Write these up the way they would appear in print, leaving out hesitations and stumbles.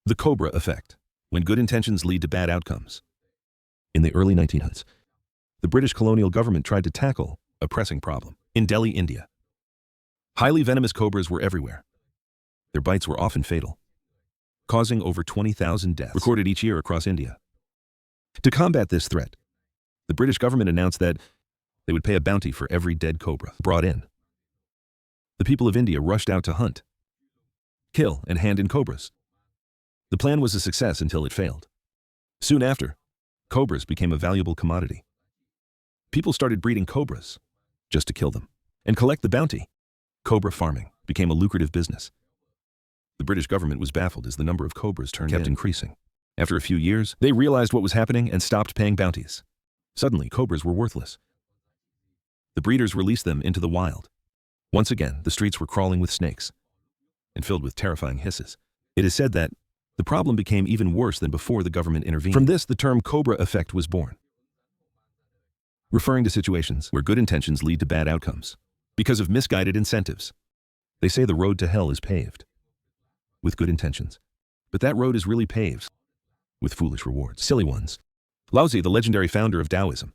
The Cobra effect, when good intentions lead to bad outcomes. In the early 1900s, the British colonial government tried to tackle a pressing problem in Delhi, India. Highly venomous cobras were everywhere. Their bites were often fatal, causing over 20,000 deaths recorded each year across India. To combat this threat, the British government announced that they would pay a bounty for every dead cobra brought in. The people of India rushed out to hunt, kill, and hand in cobras. The plan was a success until it failed. Soon after, cobras became a valuable commodity. People started breeding cobras just to kill them and collect the bounty. Cobra farming became a lucrative business. The British government was baffled as the number of cobras kept increasing. After a few years, they realized what was happening and stopped paying bounties. Suddenly, cobras were worthless. The breeders released them into the wild. Once again, the streets were crawling with snakes and filled with terrifying hisses. It is said that the problem became even worse than before the government intervened. From this, the term Cobra effect was born, referring to situations where good intentions lead to bad outcomes because of misguided incentives. They say the road to hell is paved with good intentions, but that road is really paved with foolish rewards, silly ones. Laozi, the legendary founder of Taoism,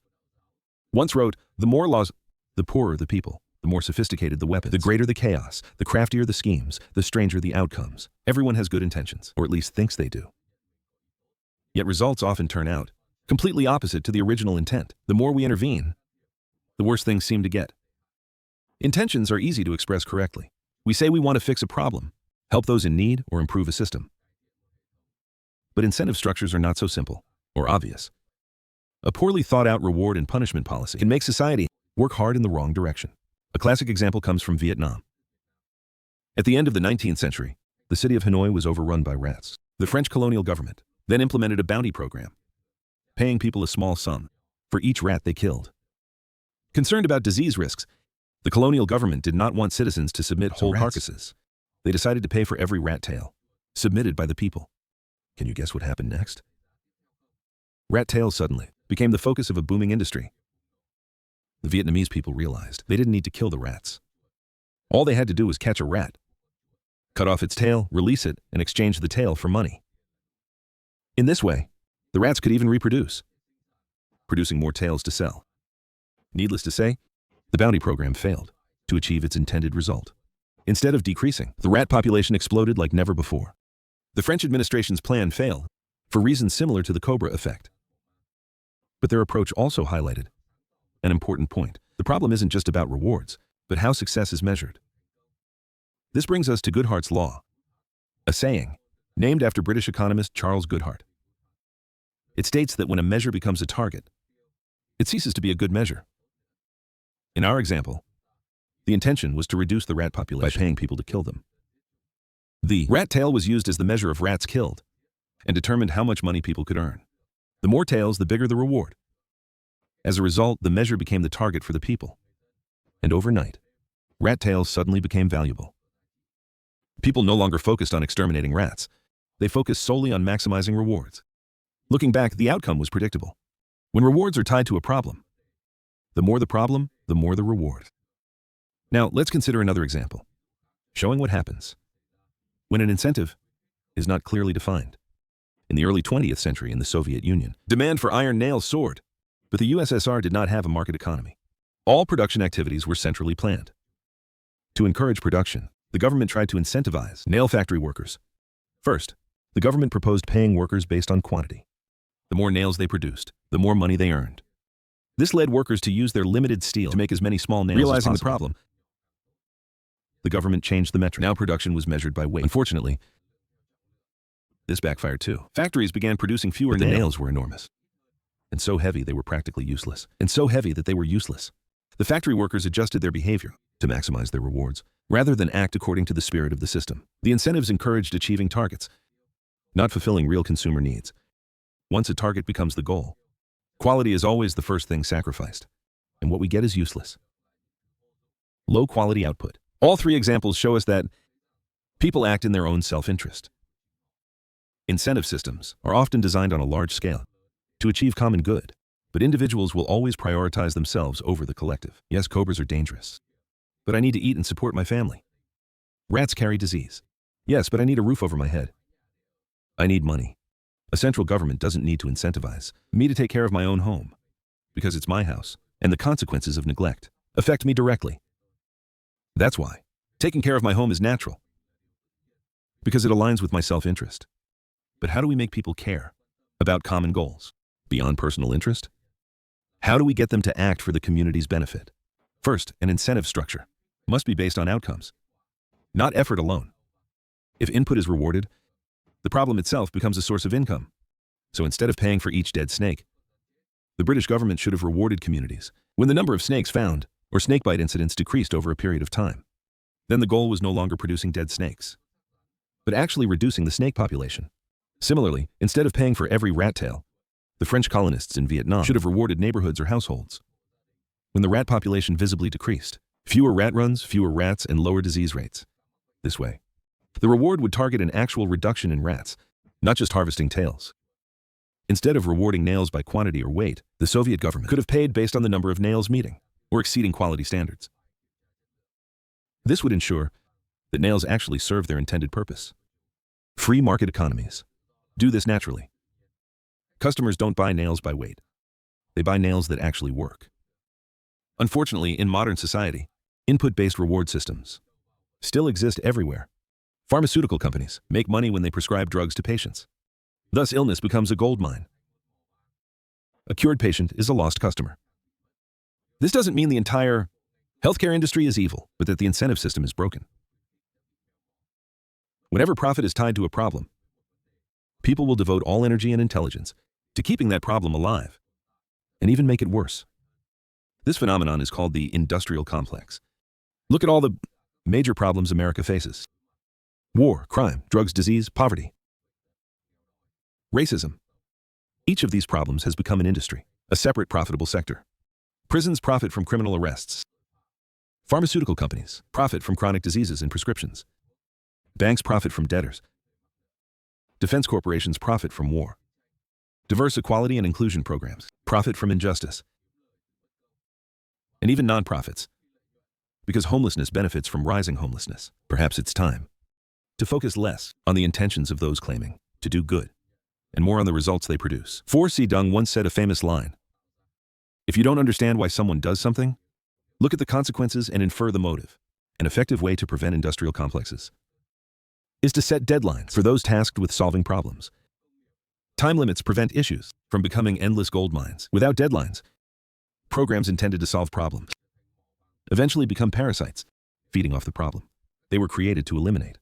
once wrote, "The more laws, the poorer the people. The more sophisticated the weapons, the greater the chaos, the craftier the schemes, the stranger the outcomes. Everyone has good intentions, or at least thinks they do. Yet results often turn out completely opposite to the original intent. The more we intervene, the worse things seem to get." Intentions are easy to express correctly. We say we want to fix a problem, help those in need, or improve a system. But incentive structures are not so simple or obvious. A poorly thought out reward and punishment policy can make society work hard in the wrong direction. A classic example comes from Vietnam. At the end of the 19th century, the city of Hanoi was overrun by rats. The French colonial government then implemented a bounty program, paying people a small sum for each rat they killed. Concerned about disease risks, the colonial government did not want citizens to submit whole carcasses. They decided to pay for every rat tail submitted by the people. Can you guess what happened next? Rat tails suddenly became the focus of a booming industry. The Vietnamese people realized they didn't need to kill the rats. All they had to do was catch a rat, cut off its tail, release it, and exchange the tail for money. In this way, the rats could even reproduce, producing more tails to sell. Needless to say, the bounty program failed to achieve its intended result. Instead of decreasing, the rat population exploded like never before. The French administration's plan failed for reasons similar to the Cobra effect. But their approach also highlighted an important point. The problem isn't just about rewards, but how success is measured. This brings us to Goodhart's law, a saying named after British economist Charles Goodhart. It states that when a measure becomes a target, it ceases to be a good measure. In our example, the intention was to reduce the rat population by paying people to kill them. The rat tail was used as the measure of rats killed and determined how much money people could earn. The more tails, the bigger the reward. As a result, the measure became the target for the people. And overnight, rat tails suddenly became valuable. People no longer focused on exterminating rats. They focused solely on maximizing rewards. Looking back, the outcome was predictable. When rewards are tied to a problem, the more the problem, the more the reward. Now, let's consider another example, showing what happens when an incentive is not clearly defined. In the early 20th century in the Soviet Union, demand for iron nails soared. But the USSR did not have a market economy. All production activities were centrally planned. To encourage production, the government tried to incentivize nail factory workers. First, the government proposed paying workers based on quantity. The more nails they produced, the more money they earned. This led workers to use their limited steel to make as many small nails as possible. Realizing the problem, the government changed the metric. Now production was measured by weight. Unfortunately, this backfired too. Factories began producing fewer nails. The nails were enormous, and so heavy they were practically useless, and so heavy that they were useless. The factory workers adjusted their behavior to maximize their rewards, rather than act according to the spirit of the system. The incentives encouraged achieving targets, not fulfilling real consumer needs. Once a target becomes the goal, quality is always the first thing sacrificed, and what we get is useless. Low quality output. All three examples show us that people act in their own self-interest. Incentive systems are often designed on a large scale to achieve common good, but individuals will always prioritize themselves over the collective. Yes, cobras are dangerous, but I need to eat and support my family. Rats carry disease. Yes, but I need a roof over my head. I need money. A central government doesn't need to incentivize me to take care of my own home, because it's my house, and the consequences of neglect affect me directly. That's why taking care of my home is natural, because it aligns with my self-interest. But how do we make people care about common goals beyond personal interest? How do we get them to act for the community's benefit? First, an incentive structure must be based on outcomes, not effort alone. If input is rewarded, the problem itself becomes a source of income. So instead of paying for each dead snake, the British government should have rewarded communities when the number of snakes found or snakebite incidents decreased over a period of time. Then the goal was no longer producing dead snakes, but actually reducing the snake population. Similarly, instead of paying for every rat tail, the French colonists in Vietnam should have rewarded neighborhoods or households. When the rat population visibly decreased, fewer rat runs, fewer rats, and lower disease rates. This way, the reward would target an actual reduction in rats, not just harvesting tails. Instead of rewarding nails by quantity or weight, the Soviet government could have paid based on the number of nails meeting or exceeding quality standards. This would ensure that nails actually serve their intended purpose. Free market economies do this naturally. Customers don't buy nails by weight. They buy nails that actually work. Unfortunately, in modern society, input-based reward systems still exist everywhere. Pharmaceutical companies make money when they prescribe drugs to patients. Thus, illness becomes a gold mine. A cured patient is a lost customer. This doesn't mean the entire healthcare industry is evil, but that the incentive system is broken. Whenever profit is tied to a problem, people will devote all energy and intelligence to keeping that problem alive, and even make it worse. This phenomenon is called the industrial complex. Look at all the major problems America faces: war, crime, drugs, disease, poverty, racism. Each of these problems has become an industry, a separate profitable sector. Prisons profit from criminal arrests. Pharmaceutical companies profit from chronic diseases and prescriptions. Banks profit from debtors. Defense corporations profit from war. Diverse equality and inclusion programs profit from injustice. And even nonprofits, because homelessness benefits from rising homelessness. Perhaps it's time to focus less on the intentions of those claiming to do good and more on the results they produce. C. Dung once said a famous line: "If you don't understand why someone does something, look at the consequences and infer the motive." An effective way to prevent industrial complexes is to set deadlines for those tasked with solving problems. Time limits prevent issues from becoming endless gold mines. Without deadlines, programs intended to solve problems eventually become parasites, feeding off the problem they were created to eliminate.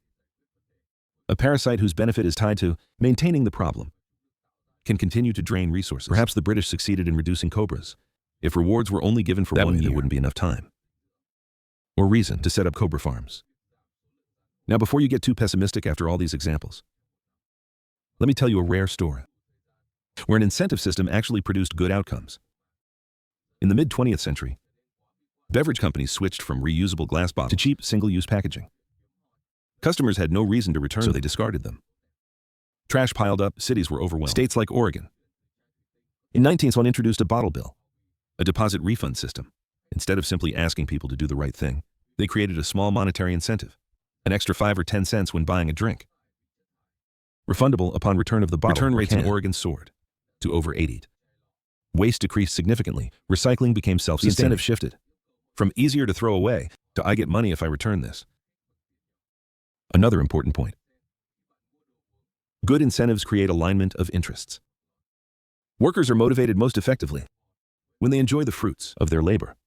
A parasite whose benefit is tied to maintaining the problem can continue to drain resources. Perhaps the British succeeded in reducing cobras. If rewards were only given for 1 year, there wouldn't be enough time or reason to set up cobra farms. Now, before you get too pessimistic after all these examples, let me tell you a rare story where an incentive system actually produced good outcomes. In the mid-20th century, beverage companies switched from reusable glass bottles to cheap, single-use packaging. Customers had no reason to return, so they discarded them. Trash piled up, cities were overwhelmed. States like Oregon in 1901 introduced a bottle bill, a deposit refund system. Instead of simply asking people to do the right thing, they created a small monetary incentive, an extra 5 or 10 cents when buying a drink, refundable upon return of the bottle. Return rates in Oregon soared to over 80%. Waste decreased significantly. Recycling became self-sustaining. The incentive shifted from easier to throw away to I get money if I return this. Another important point: good incentives create alignment of interests. Workers are motivated most effectively when they enjoy the fruits of their labor.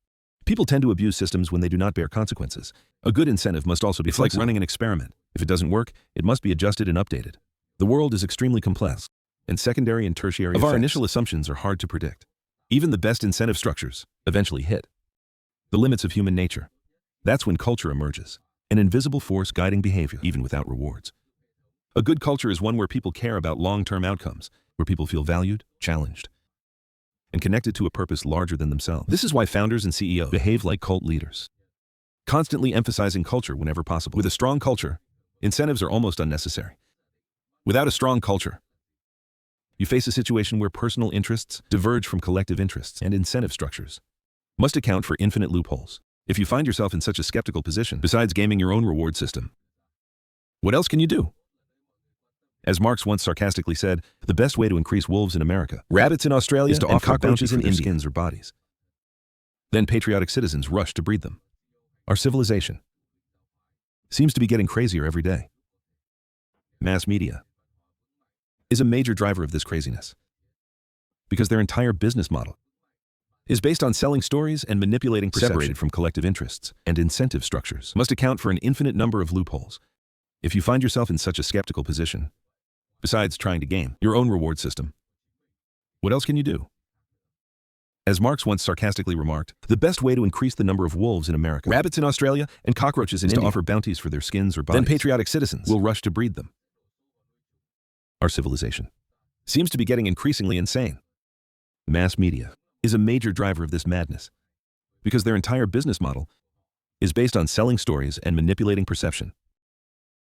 People tend to abuse systems when they do not bear consequences. A good incentive must also be flexible. It's like running an experiment. If it doesn't work, it must be adjusted and updated. The world is extremely complex, and secondary and tertiary effects of our initial assumptions are hard to predict. Even the best incentive structures eventually hit the limits of human nature. That's when culture emerges, an invisible force guiding behavior, even without rewards. A good culture is one where people care about long-term outcomes, where people feel valued, challenged, and connected to a purpose larger than themselves. This is why founders and CEOs behave like cult leaders, constantly emphasizing culture whenever possible. With a strong culture, incentives are almost unnecessary. Without a strong culture, you face a situation where personal interests diverge from collective interests, and incentive structures must account for infinite loopholes. If you find yourself in such a skeptical position, besides gaming your own reward system, what else can you do? As Marx once sarcastically said, the best way to increase wolves in America, rabbits in Australia, is to offer cockroaches in India, skins or bodies. Then patriotic citizens rush to breed them. Our civilization seems to be getting crazier every day. Mass media is a major driver of this craziness because their entire business model is based on selling stories and manipulating perception. Separated from collective interests and incentive structures, must account for an infinite number of loopholes. If you find yourself in such a skeptical position, besides trying to game your own reward system, what else can you do? As Marx once sarcastically remarked, the best way to increase the number of wolves in America, rabbits in Australia, and cockroaches in India, to offer bounties for their skins or bodies. Then patriotic citizens will rush to breed them. Our civilization seems to be getting increasingly insane. Mass media is a major driver of this madness because their entire business model is based on selling stories and manipulating perception.